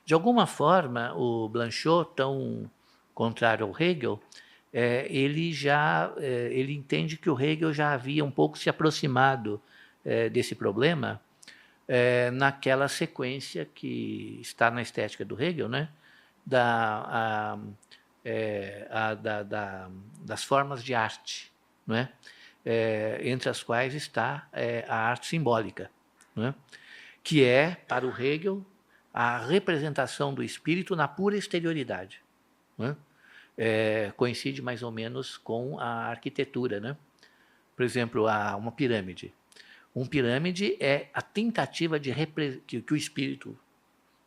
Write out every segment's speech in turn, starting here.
De alguma forma, o Blanchot, tão contrário ao Hegel, ele entende que o Hegel já havia um pouco se aproximado desse problema naquela sequência que está na estética do Hegel, né? Das formas de arte, não é? Entre as quais está a arte simbólica, não é? Que é, para o Hegel, a representação do espírito na pura exterioridade. Não é? Coincide mais ou menos com a arquitetura, né? Por exemplo, uma pirâmide. Uma pirâmide é a tentativa de que o espírito,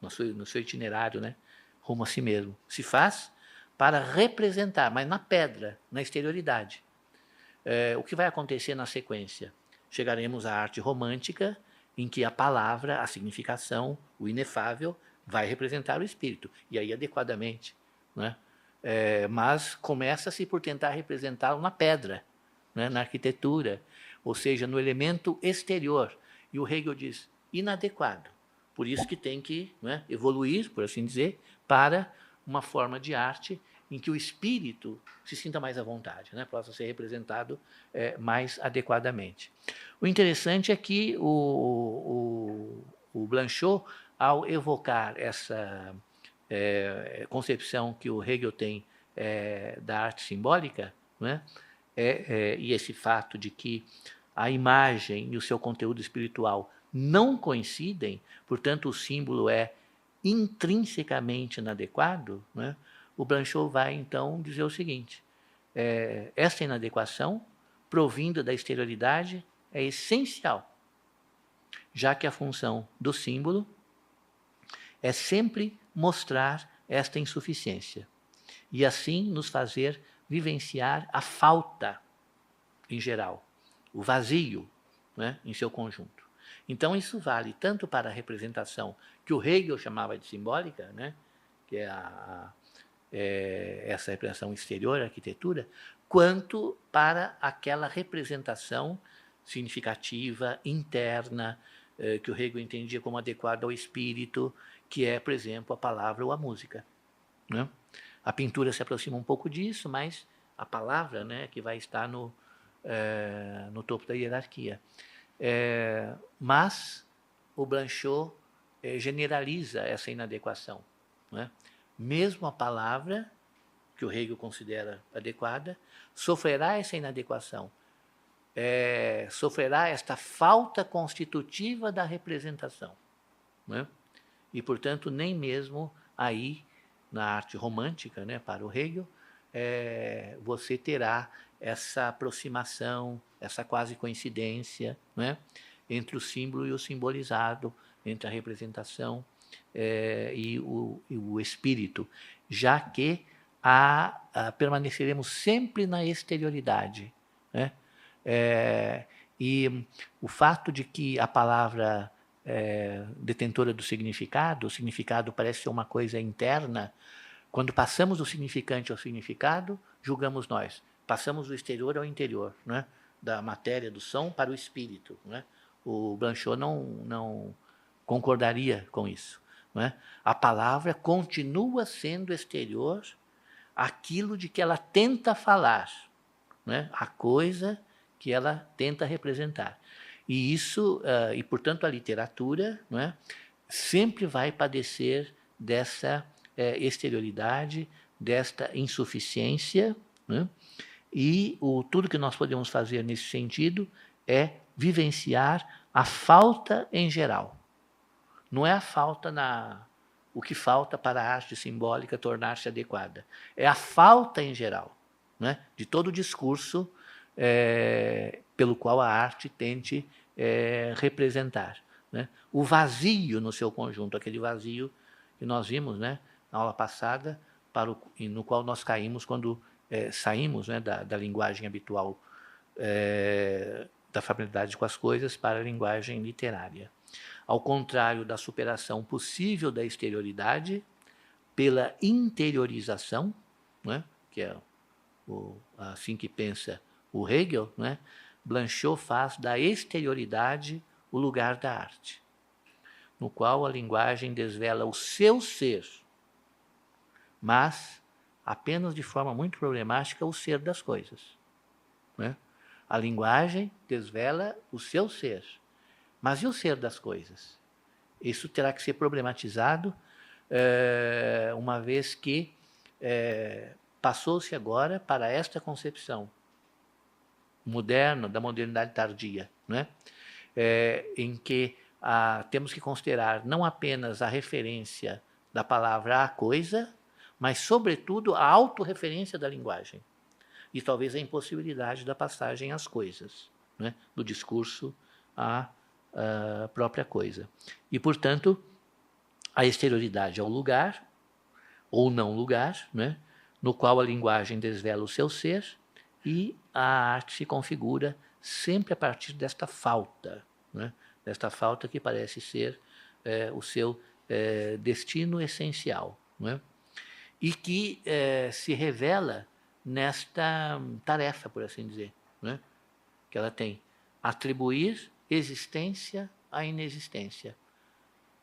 no seu itinerário, né, rumo a si mesmo, se faz para representar, mas na pedra, na exterioridade. O que vai acontecer na sequência? Chegaremos à arte romântica, em que a palavra, a significação, o inefável, vai representar o espírito, e aí adequadamente. Né? Mas começa-se por tentar representá-lo na pedra, né? Na arquitetura, ou seja, no elemento exterior. E o Hegel diz, inadequado. Por isso que tem que, né, evoluir, por assim dizer, para uma forma de arte em que o espírito se sinta mais à vontade, né, possa ser representado mais adequadamente. O interessante é que o Blanchot, ao evocar essa concepção que o Hegel tem da arte simbólica, né, e esse fato de que a imagem e o seu conteúdo espiritual não coincidem, portanto o símbolo é intrinsecamente inadequado, né? O Blanchot vai então dizer o seguinte, essa inadequação provinda da exterioridade é essencial, já que a função do símbolo é sempre mostrar esta insuficiência e assim nos fazer vivenciar a falta em geral, o vazio, né, em seu conjunto. Então isso vale tanto para a representação que o Hegel chamava de simbólica, né, que é essa representação exterior, a arquitetura, quanto para aquela representação significativa, interna, que o Hegel entendia como adequada ao espírito, que é, por exemplo, a palavra ou a música. Né? A pintura se aproxima um pouco disso, mas a palavra, né, que vai estar no topo da hierarquia. Mas o Blanchot generaliza essa inadequação. Né? Mesmo a palavra, que o Hegel considera adequada, sofrerá essa inadequação, sofrerá esta falta constitutiva da representação. Né? E, portanto, nem mesmo aí, na arte romântica, né, para o Hegel, você terá essa aproximação, essa quase coincidência, né, entre o símbolo e o simbolizado, entre a representação e o espírito, já que permaneceremos sempre na exterioridade. Né? E o fato de que a palavra detentora do significado, o significado parece ser uma coisa interna, quando passamos do significante ao significado, julgamos nós. Passamos do exterior ao interior, né? Da matéria, do som, para o espírito. Né? O Blanchot não concordaria com isso. Né? A palavra continua sendo exterior àquilo de que ela tenta falar, né? A coisa que ela tenta representar. E isso, e portanto a literatura, né, sempre vai padecer dessa exterioridade, desta insuficiência, né? E tudo que nós podemos fazer nesse sentido é vivenciar a falta em geral. Não é a falta o que falta para a arte simbólica tornar-se adequada. É a falta em geral, né, de todo o discurso pelo qual a arte tente representar. Né? O vazio no seu conjunto, aquele vazio que nós vimos, né, na aula passada, no qual nós caímos quando saímos, né, da linguagem habitual da familiaridade com as coisas para a linguagem literária. Ao contrário da superação possível da exterioridade pela interiorização, né, que é assim que pensa o Hegel, né, Blanchot faz da exterioridade o lugar da arte. no qual a linguagem desvela o seu ser, mas apenas de forma muito problemática o ser das coisas, né? A linguagem desvela o seu ser, mas e o ser das coisas? Isso terá que ser problematizado, uma vez que passou-se agora para esta concepção moderna, da modernidade tardia, né? Em que temos que considerar não apenas a referência da palavra à coisa, mas, sobretudo, a autorreferência da linguagem. E talvez a impossibilidade da passagem às coisas, né? Do discurso à própria coisa. E, portanto, a exterioridade é o lugar, ou não lugar, né? No qual a linguagem desvela o seu ser, e a arte se configura sempre a partir desta falta, né? Desta falta que parece ser o seu destino essencial, né? E que se revela nesta tarefa, por assim dizer, né? Que ela tem: atribuir existência à inexistência.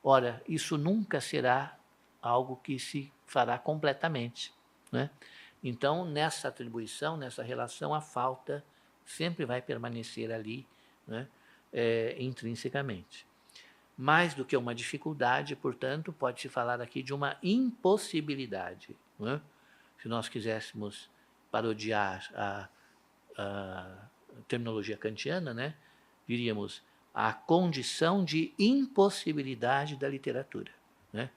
Ora, isso nunca será algo que se fará completamente, né? Então, nessa atribuição, nessa relação, a falta sempre vai permanecer ali, né? Intrinsecamente. Mais do que uma dificuldade, portanto, pode-se falar aqui de uma impossibilidade, né? Se nós quiséssemos parodiar a terminologia kantiana, né, diríamos a condição de impossibilidade da literatura, né?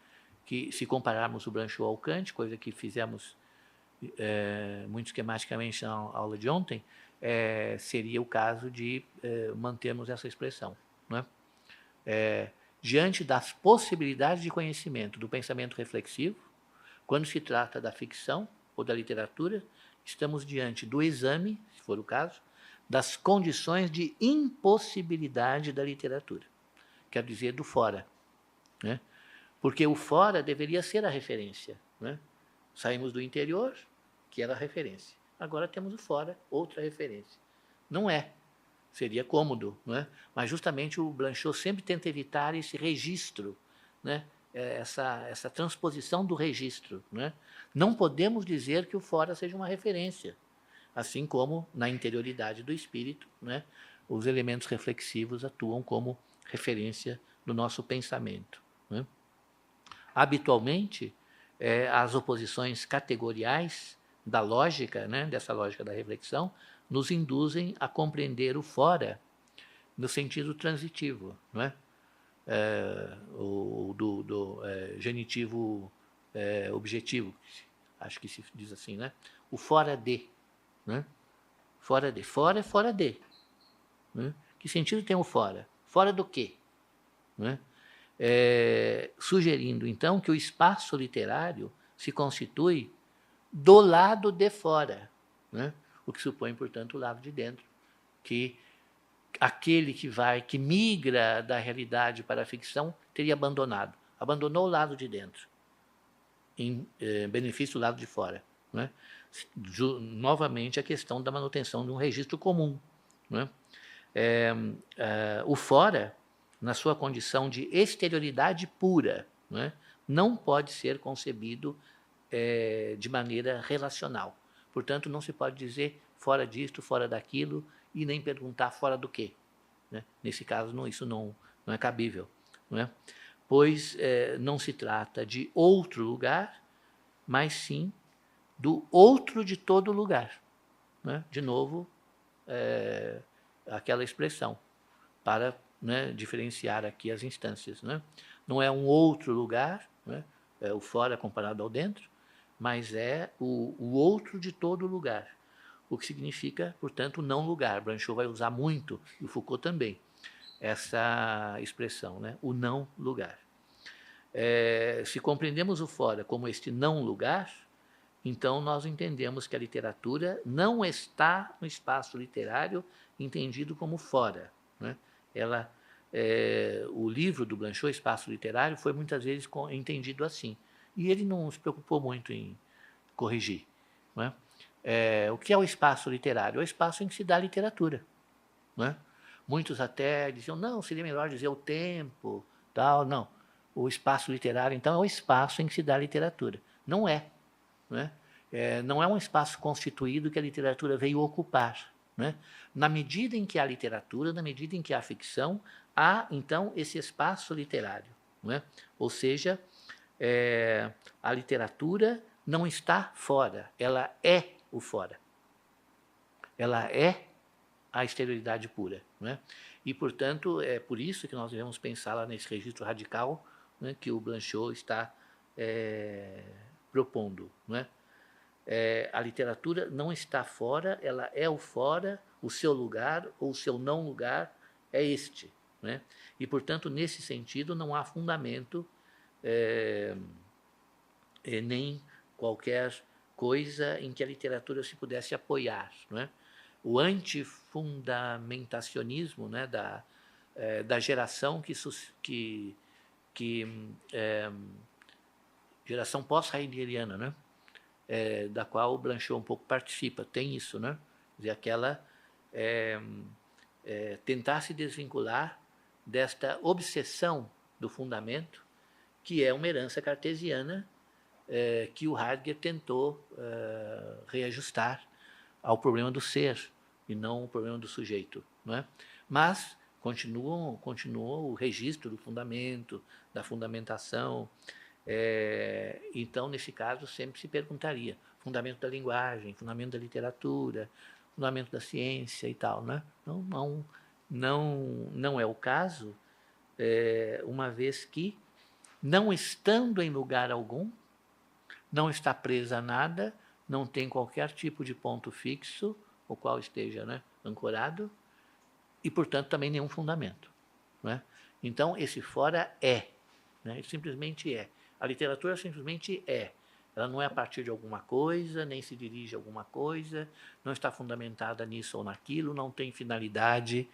Que, se compararmos o Blanchot ao Kant, coisa que fizemos muito esquematicamente na aula de ontem, seria o caso de mantermos essa expressão, né? Diante das possibilidades de conhecimento do pensamento reflexivo, quando se trata da ficção ou da literatura, estamos diante do exame, se for o caso, das condições de impossibilidade da literatura. Quer dizer, do fora, né? Porque o fora deveria ser a referência, né? Saímos do interior, que era a referência. Agora temos o fora, outra referência. Não é. Seria cômodo, não é? Mas justamente o Blanchot sempre tenta evitar esse registro, né? Essa transposição do registro, né? Não podemos dizer que o fora seja uma referência, assim como na interioridade do espírito, né? Os elementos reflexivos atuam como referência do nosso pensamento, né? Habitualmente, as oposições categoriais da lógica, né? Dessa lógica da reflexão, nos induzem a compreender o fora no sentido transitivo, não é? Do genitivo objetivo, acho que se diz assim, né? O fora de, né? Fora de, fora é fora de, né? Que sentido tem o fora? Fora do quê? Né? Sugerindo, então, que o espaço literário se constitui do lado de fora, né? O que supõe, portanto, o lado de dentro, que aquele que migra da realidade para a ficção teria abandonou o lado de dentro, em benefício do lado de fora, né? Novamente a questão da manutenção de um registro comum, né? O fora, na sua condição de exterioridade pura, né, não pode ser concebido de maneira relacional. Portanto, não se pode dizer fora disto, fora daquilo, e nem perguntar fora do quê, né? Nesse caso, isso não é cabível, não é? Pois não se trata de outro lugar, mas sim do outro de todo lugar, né? De novo, aquela expressão, para, né, diferenciar aqui as instâncias, né? Não é um outro lugar, né? É o fora comparado ao dentro, mas é o outro de todo lugar, o que significa, portanto, não lugar. Blanchot vai usar muito, e o Foucault também, essa expressão, né? O não lugar. Se compreendemos o fora como este não lugar, então nós entendemos que a literatura não está no espaço literário entendido como fora, né? O livro do Blanchot, Espaço Literário, foi muitas vezes entendido assim. E ele não se preocupou muito em corrigir, não é? O que é o espaço literário? É o espaço em que se dá literatura, não é? Muitos até diziam, não, seria melhor dizer o tempo, tal. Não, o espaço literário, então, é o espaço em que se dá a literatura. Não é. Não é? Não é um espaço constituído que a literatura veio ocupar. Não é? Na medida em que há literatura, na medida em que há ficção, há, então, esse espaço literário. Não é? Ou seja, a literatura não está fora, ela é o fora. Ela é a exterioridade pura. Não é? E, portanto, é por isso que nós devemos pensar lá nesse registro radical, né, que o Blanchot está propondo. Não é? A literatura não está fora, ela é o fora, o seu lugar ou o seu não lugar é este. Né? E, portanto, nesse sentido, não há fundamento nem qualquer coisa em que a literatura se pudesse apoiar. Não é? O antifundamentacionismo, né, da geração geração pós-heideggeriana, né? Da qual o Blanchot um pouco participa, tem isso, né? Quer dizer, aquela tentar se desvincular desta obsessão do fundamento, que é uma herança cartesiana que o Heidegger tentou reajustar ao problema do ser e não ao problema do sujeito, não é? Mas continuou o registro do fundamento, da fundamentação. Então, nesse caso, sempre se perguntaria fundamento da linguagem, fundamento da literatura, fundamento da ciência e tal, né? Não é o caso, uma vez que, não estando em lugar algum, não está presa a nada, não tem qualquer tipo de ponto fixo, o qual esteja, né, ancorado, e, portanto, também nenhum fundamento. Não é? Então, esse fora é, né, simplesmente é. A literatura simplesmente é. Ela não é a partir de alguma coisa, nem se dirige a alguma coisa, não está fundamentada nisso ou naquilo, não tem finalidade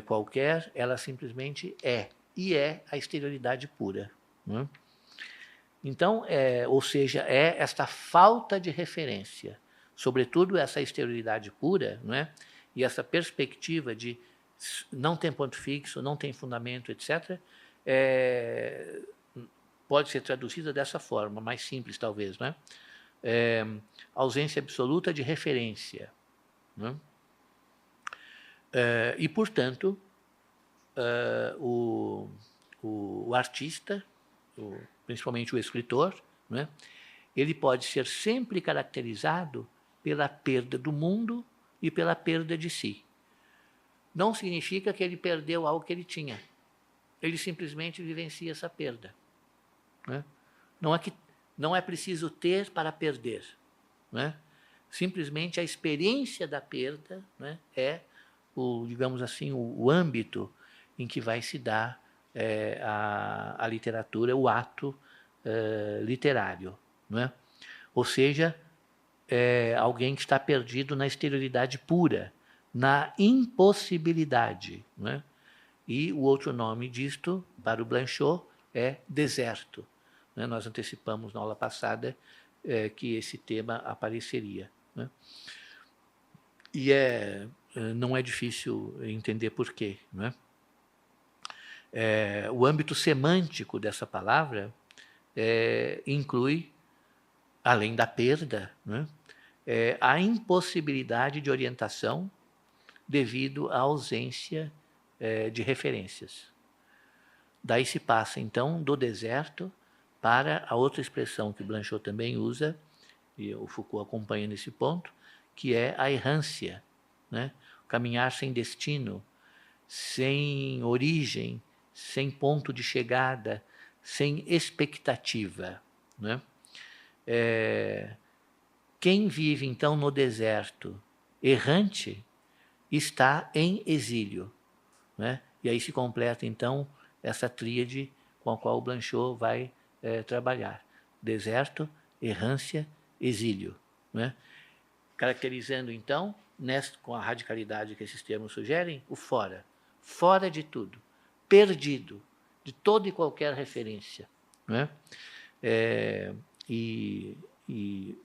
qualquer, ela simplesmente é. E é a exterioridade pura. Né? Então, ou seja, é esta falta de referência, sobretudo essa exterioridade pura, não é? E essa perspectiva de não tem ponto fixo, não tem fundamento, etc., pode ser traduzida dessa forma, mais simples talvez, né? Ausência absoluta de referência. Né? E, portanto, o artista, principalmente o escritor, né, ele pode ser sempre caracterizado pela perda do mundo e pela perda de si. Não significa que ele perdeu algo que ele tinha. Ele simplesmente vivencia essa perda. Né? Não é preciso ter para perder. Né? Simplesmente a experiência da perda, né, é digamos assim, o âmbito em que vai se dar a literatura, o ato literário. Né? Ou seja, alguém que está perdido na exterioridade pura, na impossibilidade. Né? E o outro nome disto, para o Blanchot, é deserto. Né? Nós antecipamos na aula passada que esse tema apareceria. Né? E não é difícil entender por quê. Né? O âmbito semântico dessa palavra inclui, além da perda, né, a impossibilidade de orientação devido à ausência de referências. Daí se passa, então, do deserto para a outra expressão que Blanchot também usa, e o Foucault acompanha nesse ponto, que é a errância, né? Caminhar sem destino, sem origem, sem ponto de chegada, sem expectativa. Né? Quem vive, então, no deserto, errante, está em exílio. Né? E aí se completa, então, essa tríade com a qual o Blanchot vai trabalhar. Deserto, errância, exílio. Né? Caracterizando, então, com a radicalidade que esses termos sugerem, o fora. Fora de tudo. Perdido de toda e qualquer referência. Né?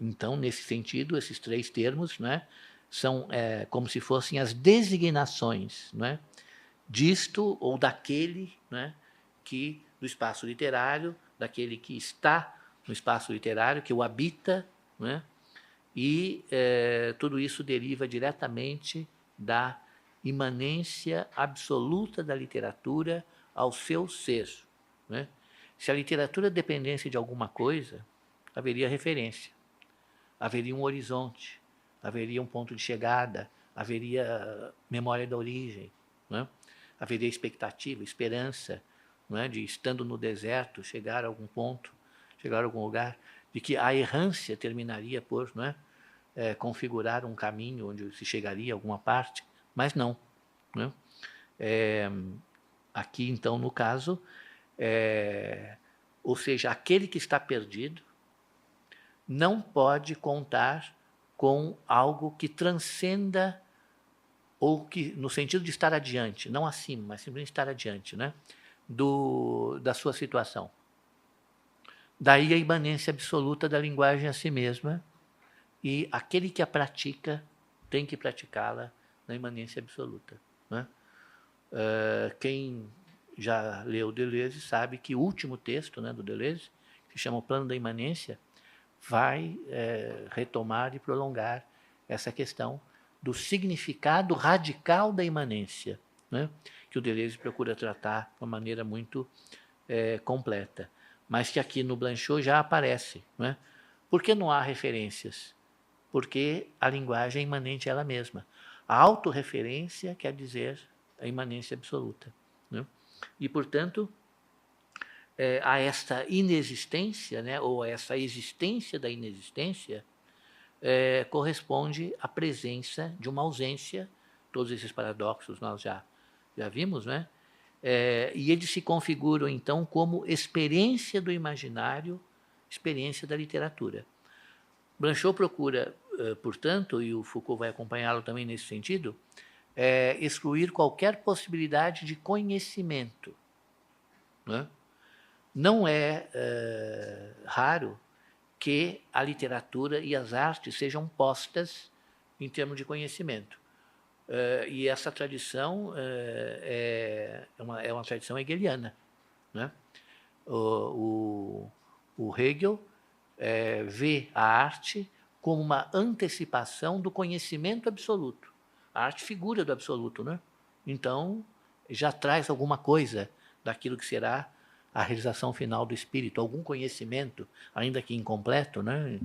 Então, nesse sentido, esses três termos, né, são como se fossem as designações, né, disto ou daquele, né, que do espaço literário, daquele que está no espaço literário, que o habita, né? E tudo isso deriva diretamente da imanência absoluta da literatura ao seu ser, né? Se a literatura dependesse de alguma coisa, haveria referência, haveria um horizonte, haveria um ponto de chegada, haveria memória da origem, né? Haveria expectativa, esperança, né? De, estando no deserto, chegar a algum ponto, chegar a algum lugar, de que a errância terminaria por, né? Configurar um caminho onde se chegaria a alguma parte, mas não, né? Aqui, então, no caso, ou seja, aquele que está perdido não pode contar com algo que transcenda, ou que, no sentido de estar adiante, não acima, mas simplesmente estar adiante, né? Da sua situação. Daí a imanência absoluta da linguagem a si mesma, e aquele que a pratica tem que praticá-la na imanência absoluta, né? Quem já leu Deleuze sabe que o último texto, né, do Deleuze, que se chama O Plano da Imanência, vai retomar e prolongar essa questão do significado radical da imanência, né, que o Deleuze procura tratar de uma maneira muito completa, mas que aqui no Blanchot já aparece, né? Por que não há referências? Porque a linguagem é imanente a ela mesma. A autorreferência quer dizer a imanência absoluta, né? E, portanto, a esta inexistência, né, ou a essa existência da inexistência, corresponde à presença de uma ausência. Todos esses paradoxos nós já vimos, né? E eles se configuram, então, como experiência do imaginário, experiência da literatura. Blanchot procura, portanto, e o Foucault vai acompanhá-lo também nesse sentido, excluir qualquer possibilidade de conhecimento, né? Não é raro que a literatura e as artes sejam postas em termos de conhecimento. E essa tradição é uma tradição hegeliana, né? O Hegel vê a arte como uma antecipação do conhecimento absoluto. A arte figura do absoluto, né? Então, já traz alguma coisa daquilo que será a realização final do espírito, algum conhecimento, ainda que incompleto, né?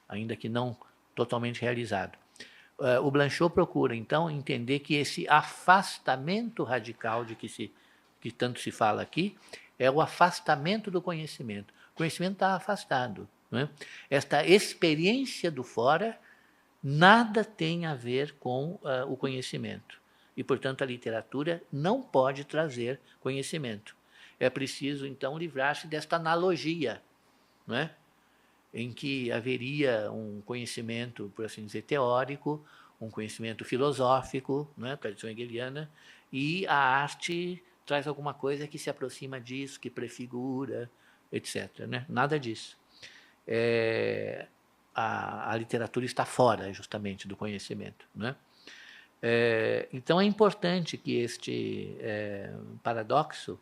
Ainda que não totalmente realizado. O Blanchot procura, então, entender que esse afastamento radical de que tanto se fala aqui é o afastamento do conhecimento. O conhecimento está afastado, né? Esta experiência do fora nada tem a ver com o conhecimento. E, portanto, a literatura não pode trazer conhecimento. É preciso, então, livrar-se desta analogia, não é? Em que haveria um conhecimento, por assim dizer, teórico, um conhecimento filosófico, não é? Tradição hegeliana, e a arte traz alguma coisa que se aproxima disso, que prefigura, etc., né? Nada disso. A literatura está fora, justamente, do conhecimento, né? Então, é importante que este paradoxo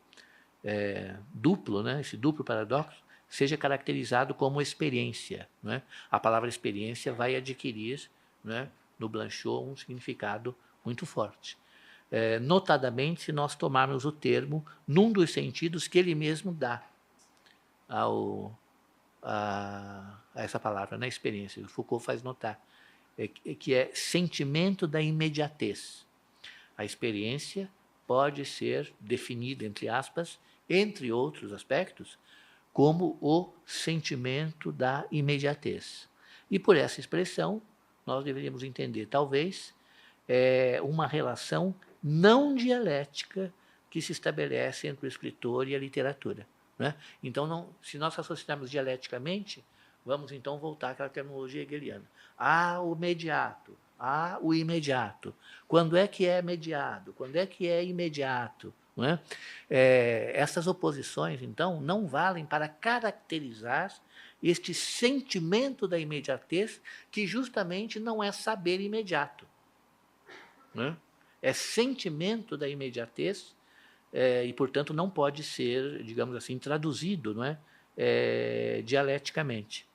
duplo, né? Esse duplo paradoxo, seja caracterizado como experiência, né? A palavra experiência vai adquirir, né, no Blanchot um significado muito forte. Notadamente, se nós tomarmos o termo num dos sentidos que ele mesmo dá a essa palavra, na experiência. O Foucault faz notar que é sentimento da imediatez. A experiência pode ser definida, entre aspas, entre outros aspectos, como o sentimento da imediatez. E por essa expressão, nós deveríamos entender, talvez, uma relação não dialética que se estabelece entre o escritor e a literatura, né? Então, se nós associarmos dialeticamente, vamos então voltar àquela terminologia hegeliana. Há o mediato, há o imediato. Quando é que é mediado? Quando é que é imediato? Não é? Essas oposições, então, não valem para caracterizar este sentimento da imediatez, que justamente não é saber imediato, né? É sentimento da imediatez e, portanto, não pode ser, digamos assim, traduzido, não é? Dialeticamente.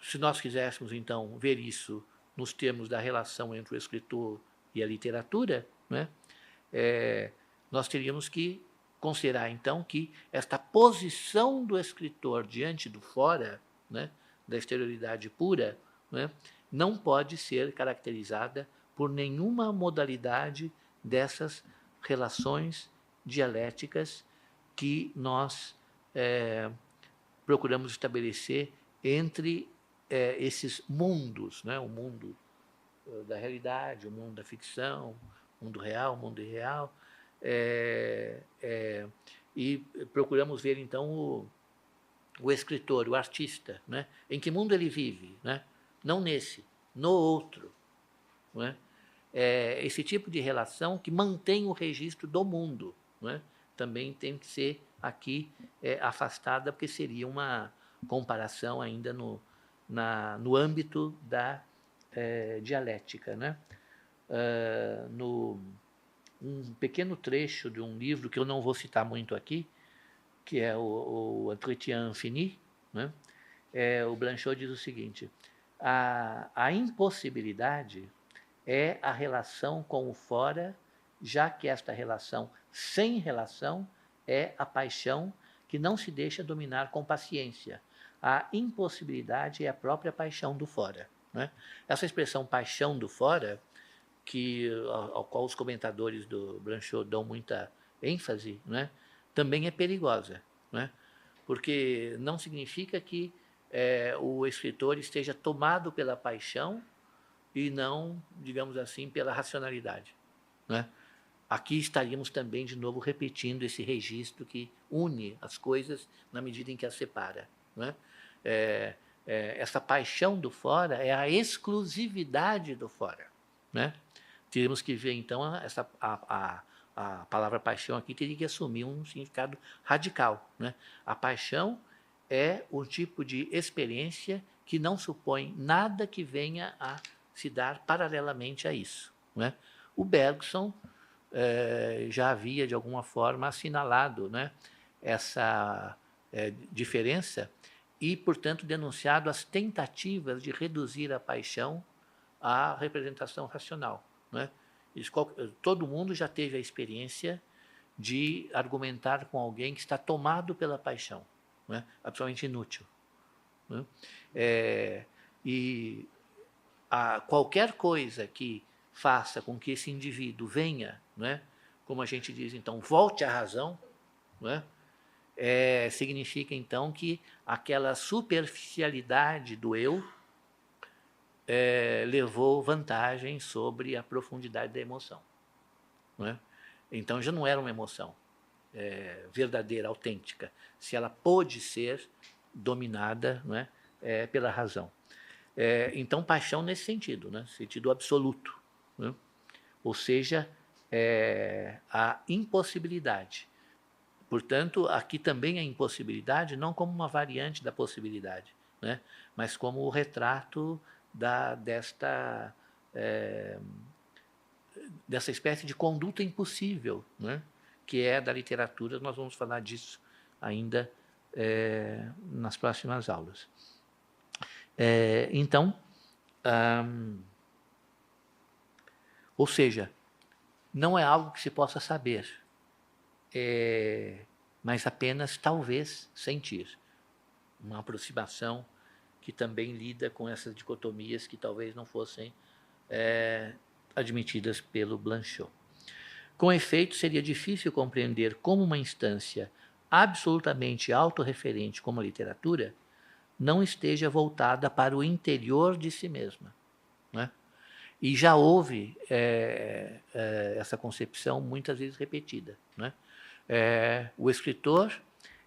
Se nós quiséssemos, então, ver isso nos termos da relação entre o escritor e a literatura, não é? Nós teríamos que considerar, então, que esta posição do escritor diante do fora, né, da exterioridade pura, né, não pode ser caracterizada por nenhuma modalidade dessas relações dialéticas que nós procuramos estabelecer entre esses mundos, né, o mundo da realidade, o mundo da ficção, o mundo real, o mundo irreal, e procuramos ver, então, o escritor, o artista, né? Em que mundo ele vive, né? Não nesse, no outro. Não é? Esse tipo de relação que mantém o registro do mundo, não é? Também tem que ser aqui afastada, porque seria uma comparação ainda no âmbito da dialética. Né? Um pequeno trecho de um livro que eu não vou citar muito aqui, que é o Entretien Infini, né? O Blanchot diz o seguinte: a impossibilidade é a relação com o fora, já que esta relação sem relação é a paixão que não se deixa dominar com paciência. A impossibilidade é a própria paixão do fora. Né? Essa expressão paixão do fora, ao qual os comentadores do Blanchot dão muita ênfase, né, também é perigosa, né, porque não significa que o escritor esteja tomado pela paixão e não, digamos assim, pela racionalidade. Né? Aqui estaríamos também, de novo, repetindo esse registro que une as coisas na medida em que as separa. Né? Essa paixão do fora é a exclusividade do fora. Né? Teríamos que ver, então, a palavra paixão aqui teria que assumir um significado radical. Né? A paixão é o tipo de experiência que não supõe nada que venha a se dar paralelamente a isso. Né? O Bergson já havia, de alguma forma, assinalado, né, essa diferença e, portanto, denunciado as tentativas de reduzir a paixão à representação racional. Né? Todo mundo já teve a experiência de argumentar com alguém que está tomado pela paixão, né? Absolutamente inútil. Né? E qualquer coisa que faça com que esse indivíduo venha, né, como a gente diz, então, volte à razão, né, significa, então, que aquela superficialidade do eu levou vantagem sobre a profundidade da emoção. Né? Então, já não era uma emoção verdadeira, autêntica, se ela pôde ser dominada, né, pela razão. Então, paixão nesse sentido, né? Sentido absoluto. Né? Ou seja, a impossibilidade. Portanto, aqui também a impossibilidade não como uma variante da possibilidade, né? Mas como o retrato dessa espécie de conduta impossível, né? Que é da literatura. Nós vamos falar disso ainda nas próximas aulas. Então, ou seja, não é algo que se possa saber, mas apenas, talvez, sentir. Uma aproximação que também lida com essas dicotomias que talvez não fossem admitidas pelo Blanchot. Com efeito, seria difícil compreender como uma instância absolutamente autorreferente como a literatura não esteja voltada para o interior de si mesma. Né? E já houve essa concepção muitas vezes repetida. Né? O escritor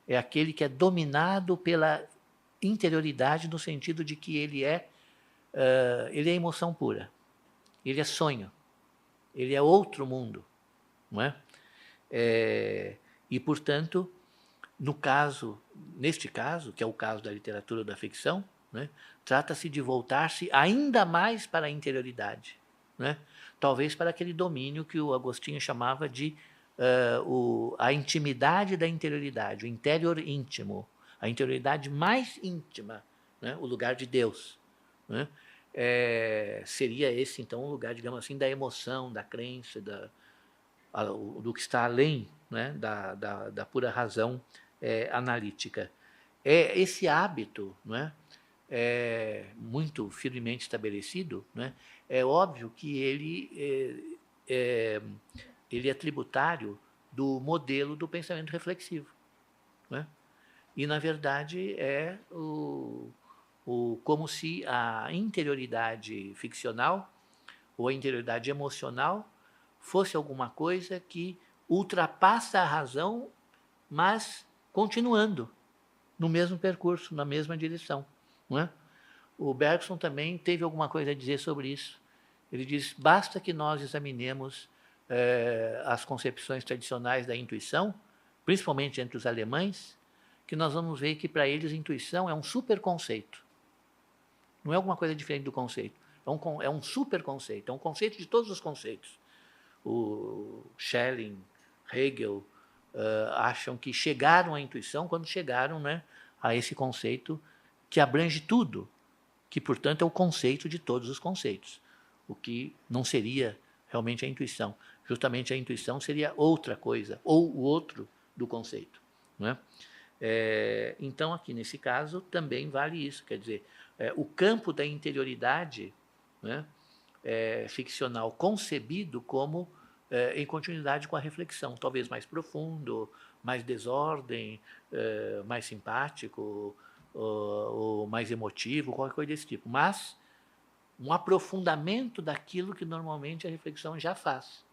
é aquele que é dominado pela interioridade, no sentido de que ele é emoção pura, ele é sonho, ele é outro mundo. Não é? E, portanto, neste caso, que é o caso da literatura ou da ficção, né, trata-se de voltar-se ainda mais para a interioridade. Né? talvez para aquele domínio que o Agostinho chamava de a intimidade da interioridade, o interior íntimo, a interioridade mais íntima, né? O lugar de Deus, né? Seria esse, então, o lugar, digamos assim, da emoção, da crença, do que está além, né? da pura razão analítica. Esse hábito, né? Muito firmemente estabelecido, né? É óbvio que ele é tributário do modelo do pensamento reflexivo, né? E, na verdade, como se a interioridade ficcional ou a interioridade emocional fosse alguma coisa que ultrapassa a razão, mas continuando no mesmo percurso, na mesma direção, não é? O Bergson também teve alguma coisa a dizer sobre isso. Ele diz: basta que nós examinemos as concepções tradicionais da intuição, principalmente entre os alemães, que nós vamos ver que para eles intuição é um super conceito. Não é alguma coisa diferente do conceito. É um super conceito, é um conceito de todos os conceitos. O Schelling, Hegel, acham que chegaram à intuição quando chegaram, né, a esse conceito que abrange tudo, que, portanto, é o conceito de todos os conceitos, o que não seria realmente a intuição. Justamente a intuição seria outra coisa, ou o outro do conceito, né? Então, aqui nesse caso, também vale isso, quer dizer, o campo da interioridade, né, ficcional concebido como em continuidade com a reflexão, talvez mais profundo, mais desordem, mais simpático, ou mais emotivo, qualquer coisa desse tipo, mas um aprofundamento daquilo que normalmente a reflexão já faz.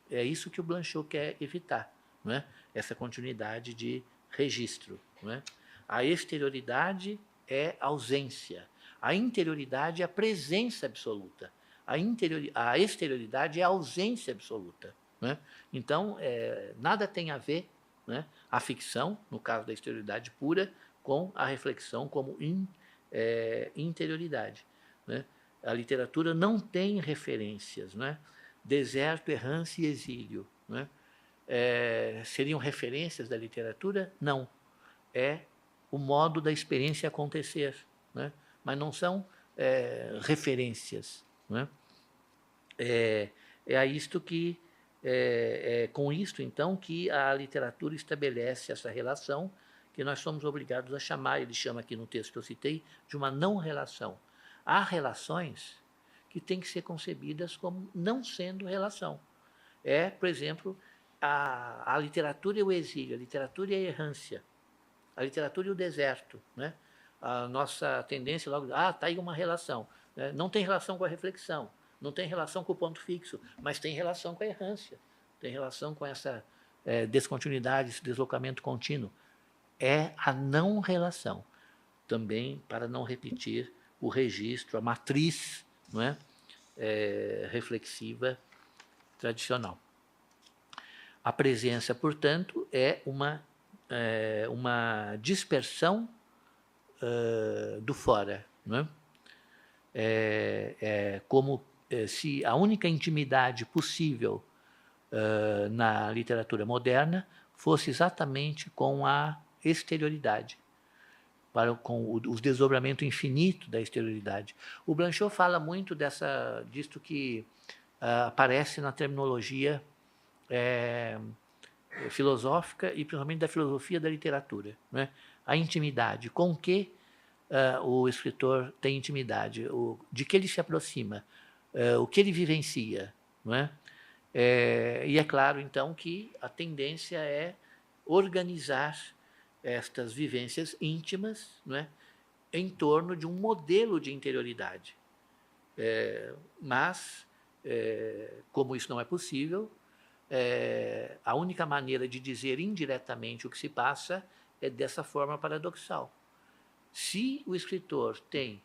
É isso que o Blanchot quer evitar, não é? Essa continuidade de registro, não é? A exterioridade é ausência, a interioridade é a presença absoluta, a exterioridade é a ausência absoluta, não é? Então, nada tem a ver, né, a ficção, no caso da exterioridade pura, com a reflexão como interioridade, né? A literatura não tem referências, né? Deserto, errância e exílio, né? Seriam referências da literatura? Não. É o modo da experiência acontecer, né? Mas não são referências, né? A isto que com isto, então, que a literatura estabelece essa relação que nós somos obrigados a chamar, ele chama aqui no texto que eu citei, de uma não relação. Há relações que têm que ser concebidas como não sendo relação. Por exemplo, a literatura e o exílio, a literatura e a errância, a literatura e o deserto, né? A nossa tendência logo, está aí uma relação. Né? Não tem relação com a reflexão, não tem relação com o ponto fixo, mas tem relação com a errância, tem relação com essa descontinuidade, esse deslocamento contínuo. É a não relação, também para não repetir o registro, a matriz, não é? Reflexiva tradicional. A presença, portanto, é uma dispersão do fora, não é? Como se a única intimidade possível na literatura moderna fosse exatamente com a exterioridade, com o desdobramento infinito da exterioridade. O Blanchot fala muito disto que aparece na terminologia filosófica e principalmente da filosofia da literatura, né? A intimidade, com que o escritor tem intimidade, de que ele se aproxima, o que ele vivencia, não é? E é claro, então, que a tendência é organizar estas vivências íntimas, não é, em torno de um modelo de interioridade. Mas, como isso não é possível, a única maneira de dizer indiretamente o que se passa é dessa forma paradoxal. Se o escritor tem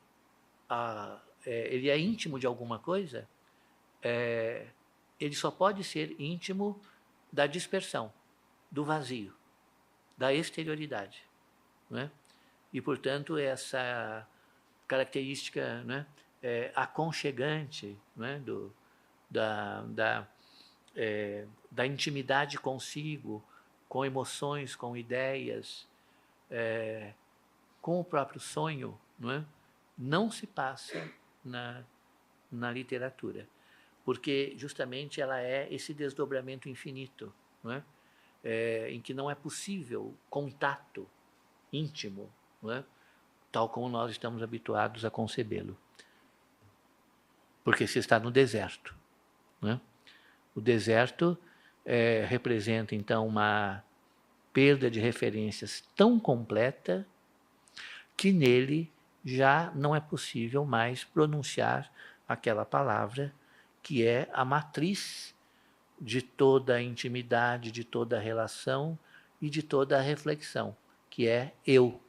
ele é íntimo de alguma coisa, ele só pode ser íntimo da dispersão, do vazio, da exterioridade, não é? E, portanto, essa característica, não é, aconchegante, não é, da intimidade consigo, com emoções, com ideias, com o próprio sonho, não é? Não se passa na literatura, porque justamente ela é esse desdobramento infinito, não é? Em que não é possível contato íntimo, não é? Tal como nós estamos habituados a concebê-lo, porque se está no deserto, não é? O deserto representa, então, uma perda de referências tão completa que nele já não é possível mais pronunciar aquela palavra que é a matriz de toda a intimidade, de toda a relação e de toda a reflexão, que é eu.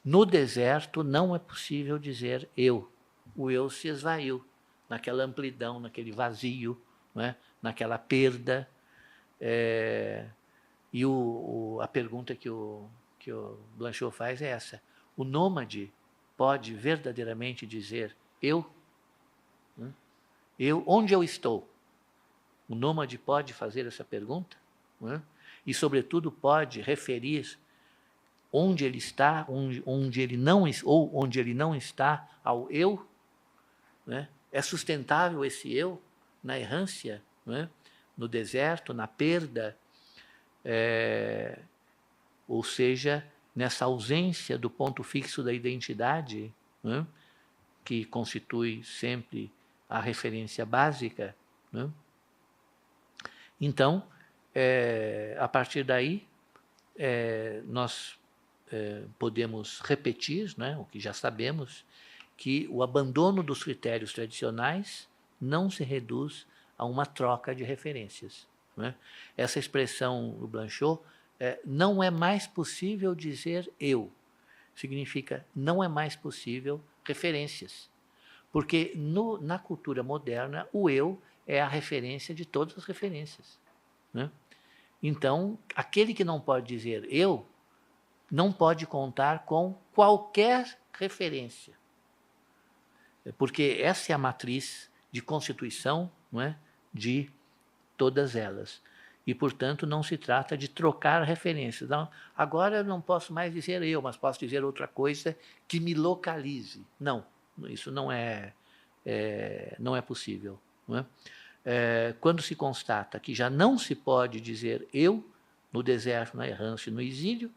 No deserto não é possível dizer eu. O eu se esvaiu naquela amplidão, naquele vazio, não é? Naquela perda. E a pergunta que o Blanchot faz é essa. O nômade pode verdadeiramente dizer eu? Eu, onde eu estou? O nômade pode fazer essa pergunta? E, sobretudo, pode referir onde ele está, onde ele não está ao eu? É sustentável esse eu na errância, no deserto, na perda, ou seja, nessa ausência do ponto fixo da identidade, que constitui sempre a referência básica. Então, a partir daí, nós podemos repetir, o que já sabemos, que o abandono dos critérios tradicionais não se reduz a uma troca de referências. Essa expressão do Blanchot, não é mais possível dizer eu, significa não é mais possível referências, porque na cultura moderna o eu é a referência de todas as referências. Então, aquele que não pode dizer eu, não pode contar com qualquer referência, porque essa é a matriz de constituição, de todas elas. E, portanto, não se trata de trocar referências. Não, agora eu não posso mais dizer eu, mas posso dizer outra coisa que me localize. Não, isso não é possível. Quando se constata que já não se pode dizer eu, no deserto, na errância, no exílio,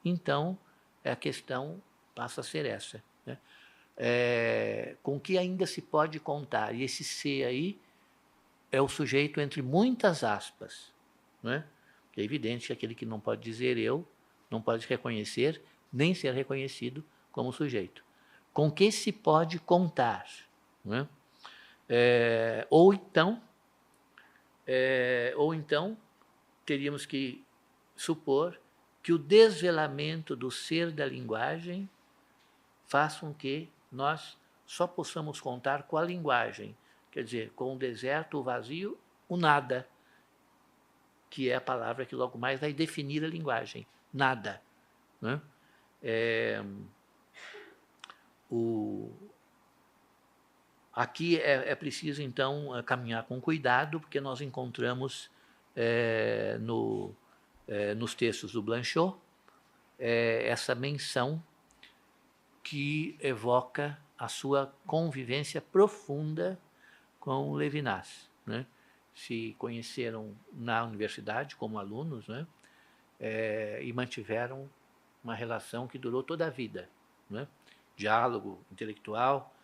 então a questão passa a ser essa. Com que ainda se pode contar? E esse ser aí é o sujeito entre muitas aspas. É evidente que aquele que não pode dizer eu, não pode reconhecer, nem ser reconhecido como sujeito. Com que se pode contar? Ou então, teríamos que supor que o desvelamento do ser da linguagem faz com que nós só possamos contar com a linguagem, quer dizer, com o deserto, o vazio, o nada, que é a palavra que logo mais vai definir a linguagem, nada. Aqui é preciso, então, caminhar com cuidado, porque nós encontramos nos textos do Blanchot essa menção que evoca a sua convivência profunda com Levinas. Se conheceram na universidade como alunos, e mantiveram uma relação que durou toda a vida. Diálogo intelectual,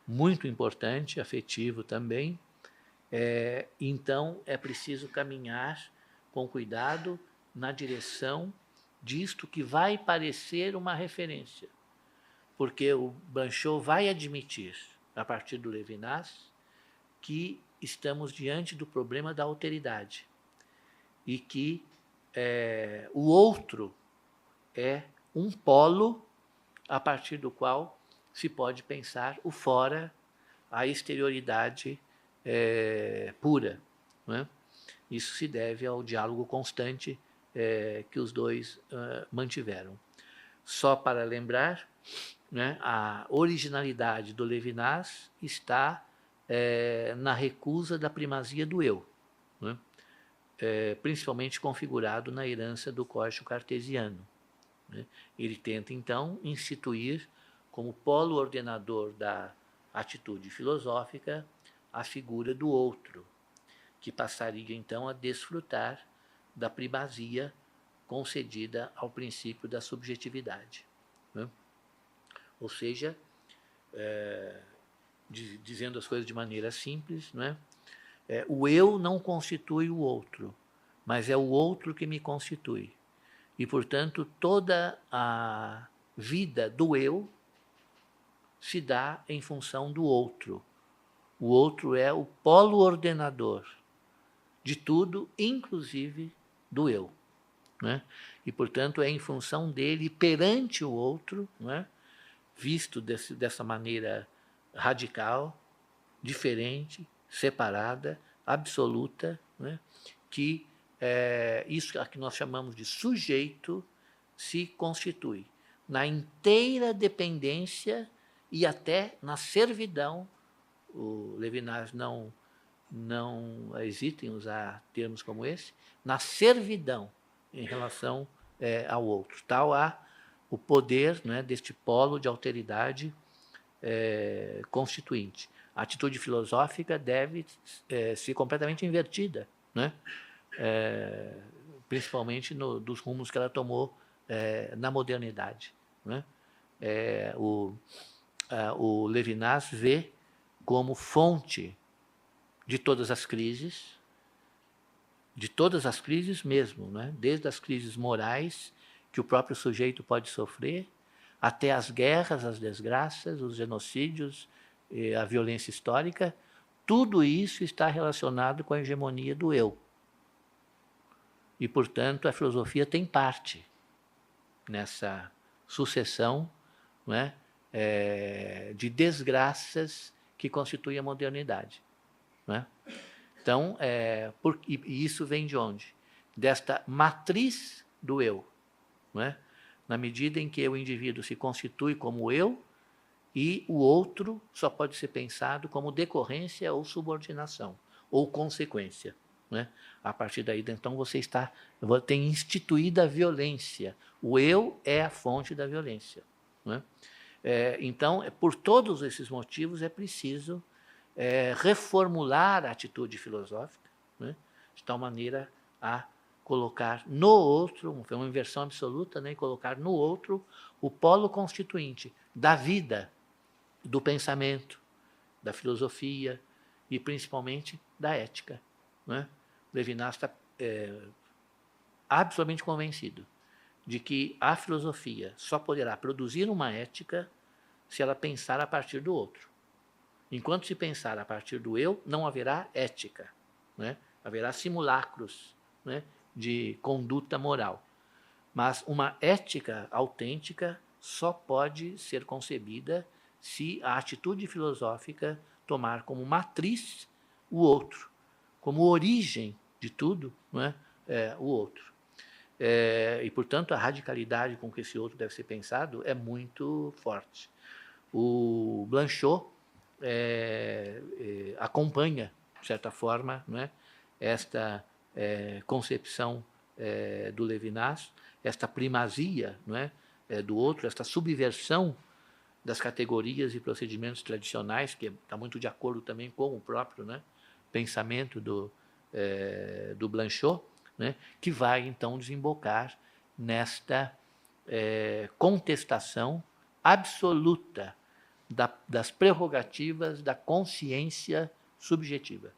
muito importante, afetivo também. Então, é preciso caminhar com cuidado na direção disto que vai parecer uma referência, porque o Blanchot vai admitir, a partir do Levinas, que estamos diante do problema da alteridade e que o outro é um polo a partir do qual se pode pensar o fora, a exterioridade pura. Isso se deve ao diálogo constante que os dois mantiveram. Só para lembrar, a originalidade do Levinas está na recusa da primazia do eu, né? Principalmente configurado na herança do código cartesiano, né? Ele tenta, então, instituir como polo ordenador da atitude filosófica a figura do outro, que passaria, então, a desfrutar da primazia concedida ao princípio da subjetividade, né? Ou seja, dizendo as coisas de maneira simples, né? O eu não constitui o outro, mas é o outro que me constitui. E, portanto, toda a vida do eu se dá em função do outro. O outro é o polo ordenador de tudo, inclusive do eu, né? E, portanto, é em função dele, perante o outro, né? Visto dessa maneira radical, diferente, separada, absoluta, né? Que isso que nós chamamos de sujeito se constitui na inteira dependência e até na servidão. O Levinas não hesita em usar termos como esse, na servidão em relação ao outro. Tal há o poder, né, deste polo de alteridade constituinte. A atitude filosófica deve ser completamente invertida, né? Principalmente dos rumos que ela tomou na modernidade, né? O Levinas vê como fonte de todas as crises mesmo, né? Desde as crises morais que o próprio sujeito pode sofrer, até as guerras, as desgraças, os genocídios, a violência histórica, tudo isso está relacionado com a hegemonia do eu. E, portanto, a filosofia tem parte nessa sucessão, né, de desgraças que constitui a modernidade, né? Então, e isso vem de onde? Desta matriz do eu, né? Na medida em que o indivíduo se constitui como eu, e o outro só pode ser pensado como decorrência ou subordinação, ou consequência, né? A partir daí, então, tem instituída a violência. O eu é a fonte da violência, né? Então, por todos esses motivos, é preciso reformular a atitude filosófica, né? De tal maneira a colocar no outro, uma inversão absoluta, né? Colocar no outro o polo constituinte da vida, do pensamento, da filosofia e principalmente da ética, né? Levinas está absolutamente convencido de que a filosofia só poderá produzir uma ética se ela pensar a partir do outro. Enquanto se pensar a partir do eu, não haverá ética, né? Haverá simulacros, né, de conduta moral. Mas uma ética autêntica só pode ser concebida se a atitude filosófica tomar como matriz o outro, como origem de tudo, não é? O outro. E, portanto, a radicalidade com que esse outro deve ser pensado é muito forte. O Blanchot acompanha, de certa forma, não é? Esta concepção do Levinas, esta primazia, não é? Do outro, esta subversão das categorias e procedimentos tradicionais, que está muito de acordo também com o próprio, né, pensamento do Blanchot, né, que vai, então, desembocar nesta contestação absoluta das prerrogativas da consciência subjetiva.